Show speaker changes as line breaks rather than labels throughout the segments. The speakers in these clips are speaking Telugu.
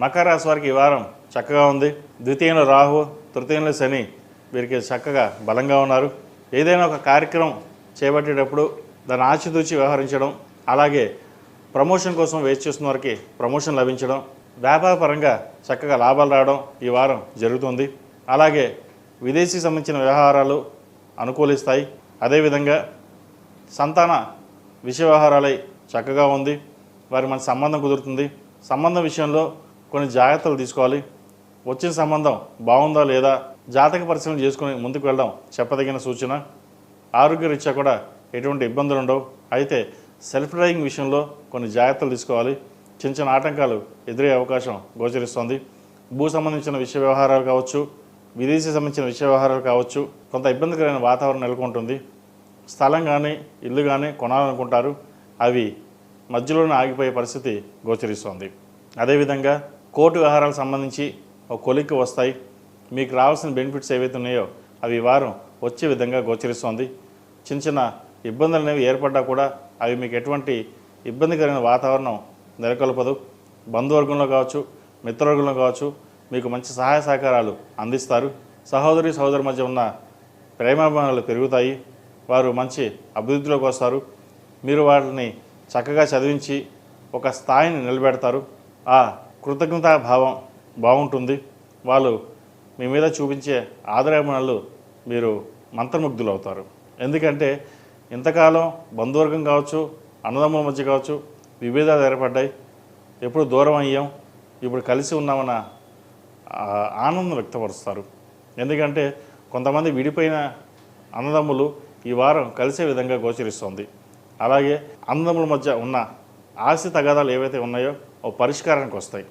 మకర రాశి వారికి ఈ వారం చక్కగా ఉంది. ద్వితీయంలో రాహు, తృతీయంలో శని వీరికి చక్కగా బలంగా ఉన్నారు. ఏదైనా ఒక కార్యక్రమం చేపట్టేటప్పుడు దాన్ని ఆచితూచి వ్యవహరించడం, అలాగే ప్రమోషన్ కోసం వేచి చూస్తున్న వారికి ప్రమోషన్ లభించడం, వ్యాపారపరంగా చక్కగా లాభాలు రావడం ఈ వారం జరుగుతుంది. అలాగే విదేశీ సంబంధించిన వ్యవహారాలు అనుకూలిస్తాయి. అదేవిధంగా సంతాన విషయ వ్యవహారాలై చక్కగా ఉంది. వారి మన సంబంధం కుదురుతుంది. సంబంధం విషయంలో కొన్ని జాగ్రత్తలు తీసుకోవాలి. వచ్చిన సంబంధం బాగుందా లేదా జాతక పరిశీలన చేసుకుని ముందుకు వెళ్ళడం చెప్పదగిన సూచన. ఆరోగ్యరీత్యా కూడా ఎటువంటి ఇబ్బందులు ఉండవు. అయితే సెల్ఫ్ డ్రైవింగ్ విషయంలో కొన్ని జాగ్రత్తలు తీసుకోవాలి. చిన్న చిన్న ఆటంకాలు ఎదురయ్యే అవకాశం గోచరిస్తుంది. భూ సంబంధించిన విషయ వ్యవహారాలు కావచ్చు, విదేశీ సంబంధించిన విషయ వ్యవహారాలు కావచ్చు, కొంత ఇబ్బందికరమైన వాతావరణం నెలకొంటుంది. స్థలం కానీ ఇల్లు కానీ కొనాలనుకుంటారు, అవి మధ్యలోనే ఆగిపోయే పరిస్థితి గోచరిస్తుంది. అదేవిధంగా కోర్టు వ్యవహారాలకు సంబంధించి ఒక కొలిక్కి వస్తాయి. మీకు రావాల్సిన బెనిఫిట్స్ ఏవైతే ఉన్నాయో అవి ఈ వారం వచ్చే విధంగా గోచరిస్తుంది. చిన్న చిన్న ఇబ్బందులు అనేవి ఏర్పడ్డా కూడా అవి మీకు ఎటువంటి ఇబ్బందికరమైన వాతావరణం నెలకొల్పదు. బంధువర్గంలో కావచ్చు, మిత్రవర్గంలో కావచ్చు మీకు మంచి సహాయ సహకారాలు అందిస్తారు. సహోదరి మధ్య ఉన్న ప్రేమాభిమానాలు పెరుగుతాయి. వారు మంచి అభివృద్ధిలోకి వస్తారు. మీరు వాటిని చక్కగా చదివించి ఒక స్థాయిని నిలబెడతారు. ఆ కృతజ్ఞతా భావం బాగుంటుంది. వాళ్ళు మీ మీద చూపించే ఆదరాభిమానాలు మీరు మంత్రముగ్ధులు అవుతారు. ఎందుకంటే ఇంతకాలం బంధువర్గం కావచ్చు, అన్నదమ్ముల మధ్య కావచ్చు విభేదాలు ఏర్పడ్డాయి. ఎప్పుడు దూరం అయ్యాం, ఇప్పుడు కలిసి ఉన్నామన్న ఆనందం వ్యక్తపరుస్తారు. ఎందుకంటే కొంతమంది విడిపోయిన అన్నదమ్ములు ఈ వారం కలిసే విధంగా గోచరిస్తుంది. అలాగే అన్నదమ్ముల మధ్య ఉన్న ఆస్తి తగాదాలు ఏవైతే ఉన్నాయో ఓ పరిష్కారానికి వస్తాయి.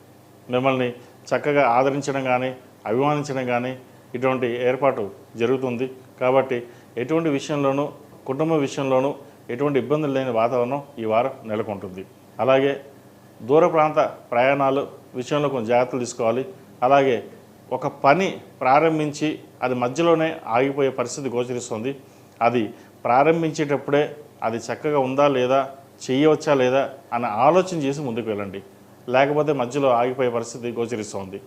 మిమ్మల్ని చక్కగా ఆదరించడం కానీ అభిమానించడం కానీ ఇటువంటి ఏర్పాటు జరుగుతుంది. కాబట్టి ఎటువంటి విషయంలోనూ, కుటుంబ విషయంలోనూ ఎటువంటి ఇబ్బందులు లేని వాతావరణం ఈ వారం నెలకొంటుంది. అలాగే దూర ప్రాంత ప్రయాణాలు విషయంలో కొంచెం జాగ్రత్తలు తీసుకోవాలి. అలాగే ఒక పని ప్రారంభించి అది మధ్యలోనే ఆగిపోయే పరిస్థితి గోచరిస్తుంది. అది ప్రారంభించేటప్పుడే అది చక్కగా ఉందా లేదా, చేయవచ్చా లేదా అని ఆలోచన చేసి ముందుకు వెళ్ళండి. లేకపోతే మధ్యలో ఆగిపోయే పరిస్థితి గోచరిస్తుంది.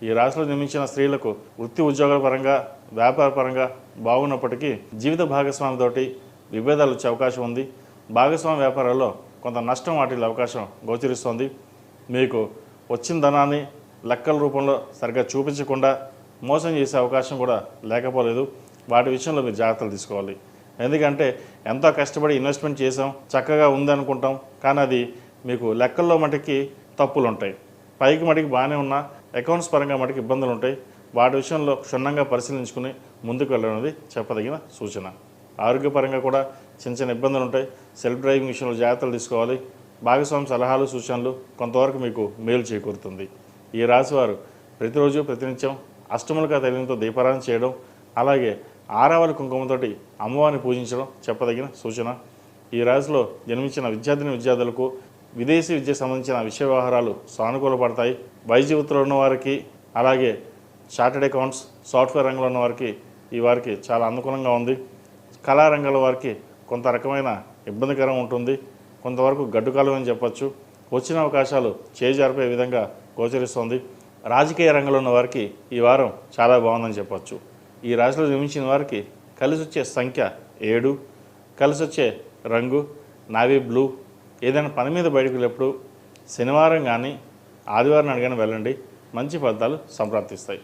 ఈ రాశిలో జన్మించిన స్త్రీలకు వృత్తి ఉద్యోగాల పరంగా, వ్యాపార పరంగా బాగున్నప్పటికీ జీవిత భాగస్వామితోటి విభేదాలు వచ్చే అవకాశం ఉంది. భాగస్వామి వ్యాపారాల్లో కొంత నష్టం వాటిల్లే అవకాశం గోచరిస్తుంది. మీకు వచ్చిన ధనాన్ని లెక్కల రూపంలో సరిగ్గా చూపించకుండా మోసం చేసే అవకాశం కూడా లేకపోలేదు. వాటి విషయంలో మీరు జాగ్రత్తలు తీసుకోవాలి. ఎందుకంటే ఎంతో కష్టపడి ఇన్వెస్ట్మెంట్ చేసాం, చక్కగా ఉందనుకుంటాం, కానీ అది మీకు లెక్కల్లో మటుకి తప్పులు ఉంటాయి. పైకి మటుకి బాగానే ఉన్నా అకౌంట్స్ పరంగా మటుకు ఇబ్బందులు ఉంటాయి. వాటి విషయంలో క్షుణ్ణంగా పరిశీలించుకుని ముందుకు వెళ్ళడం అనేది చెప్పదగిన సూచన. ఆరోగ్యపరంగా కూడా చిన్న చిన్న ఇబ్బందులు ఉంటాయి. సెల్ఫ్ డ్రైవింగ్ విషయంలో జాగ్రత్తలు తీసుకోవాలి. భాగస్వామి సలహాలు సూచనలు కొంతవరకు మీకు మేలు చేకూరుతుంది. ఈ రాశివారు ప్రతిరోజు ప్రతినిత్యం అష్టములుగా తైలంతో దీపారాధన చేయడం, అలాగే ఆరావళి కుంకుమతోటి అమ్మవారిని పూజించడం చెప్పదగిన సూచన. ఈ రాశిలో జన్మించిన విద్యార్థులకు విదేశీ విద్యకు సంబంధించిన విషయ వ్యవహారాలు సానుకూలపడతాయి. వైద్య వృత్తిలో ఉన్న వారికి, అలాగే చార్టెడ్ అకౌంట్స్, సాఫ్ట్వేర్ రంగంలో ఉన్న వారికి ఈ వారికి చాలా అనుకూలంగా ఉంది. కళారంగంలో వారికి కొంత రకమైన ఇబ్బందికరం ఉంటుంది. కొంతవరకు గడ్డుకాలం అని చెప్పచ్చు. వచ్చిన అవకాశాలు చేజారిపోయే విధంగా గోచరిస్తుంది. రాజకీయ రంగంలో ఉన్న వారికి ఈ వారం చాలా బాగుందని చెప్పచ్చు. ఈ రాశిలో జన్మించిన వారికి కలిసి వచ్చే సంఖ్య 7, కలిసి వచ్చే రంగు నావీ బ్లూ. ఏదైనా పని మీద బయటకు వెళ్ళేప్పుడు శనివారం కానీ ఆదివారం కానీ వెళ్ళండి. మంచి ఫలితాలు సంప్రాప్తిస్తాయి.